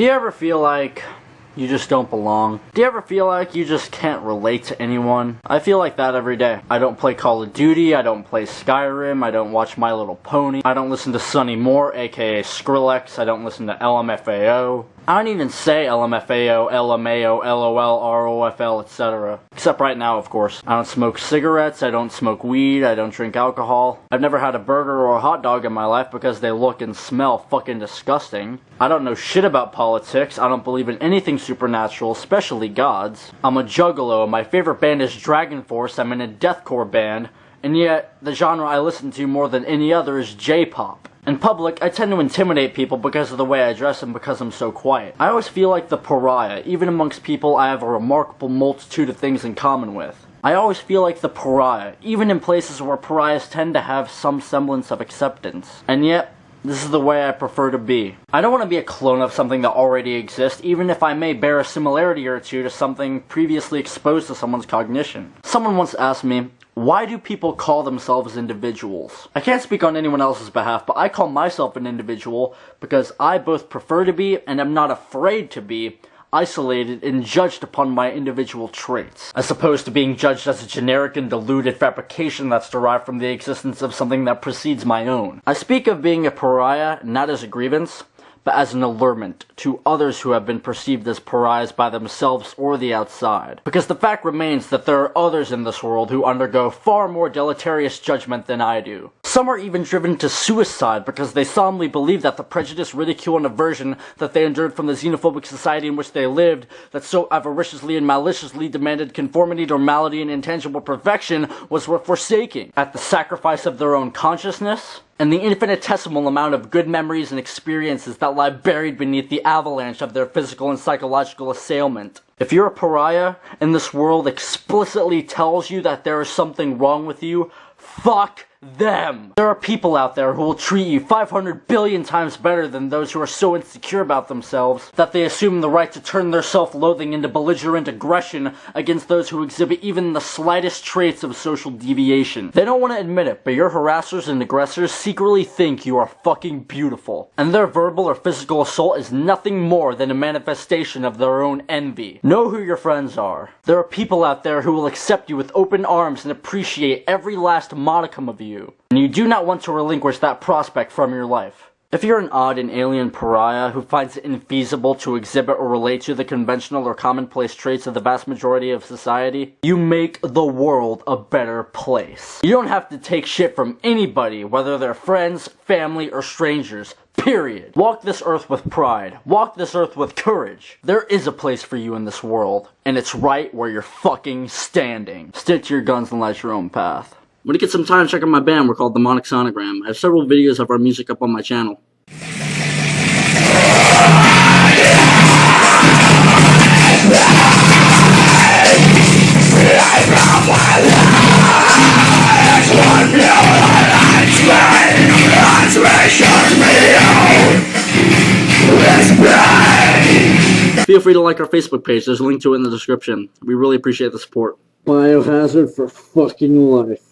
Do you ever feel like you just don't belong? Do you ever feel like you just can't relate to anyone? I feel like that every day. I don't play Call of Duty, I don't play Skyrim, I don't watch My Little Pony, I don't listen to Sonny Moore, aka Skrillex, I don't listen to LMFAO. I don't even say LMFAO, LMAO, LOL, ROFL, etc. Except right now, of course. I don't smoke cigarettes, I don't smoke weed, I don't drink alcohol. I've never had a burger or a hot dog in my life because they look and smell fucking disgusting. I don't know shit about politics, I don't believe in anything supernatural, especially gods. I'm a juggalo, and my favorite band is Dragon Force, I'm in a deathcore band, and yet, the genre I listen to more than any other is J-pop. In public, I tend to intimidate people because of the way I dress and because I'm so quiet. I always feel like the pariah, even amongst people I have a remarkable multitude of things in common with. I always feel like the pariah, even in places where pariahs tend to have some semblance of acceptance. And yet, this is the way I prefer to be. I don't want to be a clone of something that already exists, even if I may bear a similarity or two to something previously exposed to someone's cognition. Someone once asked me, why do people call themselves individuals? I can't speak on anyone else's behalf, but I call myself an individual because I both prefer to be, and am not afraid to be, isolated and judged upon my individual traits, as opposed to being judged as a generic and diluted fabrication that's derived from the existence of something that precedes my own. I speak of being a pariah not as a grievance, but as an allurement to others who have been perceived as pariahs by themselves or the outside. Because the fact remains that there are others in this world who undergo far more deleterious judgment than I do. Some are even driven to suicide because they solemnly believe that the prejudice, ridicule, and aversion that they endured from the xenophobic society in which they lived, that so avariciously and maliciously demanded conformity, normality, and intangible perfection, was worth forsaking, at the sacrifice of their own consciousness, and the infinitesimal amount of good memories and experiences that lie buried beneath the avalanche of their physical and psychological assailment. If you're a pariah, and this world explicitly tells you that there is something wrong with you, fuck them. There are people out there who will treat you 500 billion times better than those who are so insecure about themselves that they assume the right to turn their self-loathing into belligerent aggression against those who exhibit even the slightest traits of social deviation. They don't want to admit it, but your harassers and aggressors secretly think you are fucking beautiful. And their verbal or physical assault is nothing more than a manifestation of their own envy. Know who your friends are. There are people out there who will accept you with open arms and appreciate every last modicum of you. And you do not want to relinquish that prospect from your life. If you're an odd and alien pariah who finds it infeasible to exhibit or relate to the conventional or commonplace traits of the vast majority of society, you make the world a better place. You don't have to take shit from anybody, whether they're friends, family, or strangers. Period. Walk this earth with pride. Walk this earth with courage. There is a place for you in this world, and it's right where you're fucking standing. Stick to your guns and light your own path. When you get some time, check out my band. We're called The Demonic Sonogram. I have several videos of our music up on my channel. Feel free to like our Facebook page. There's a link to it in the description. We really appreciate the support. Biohazard for fucking life.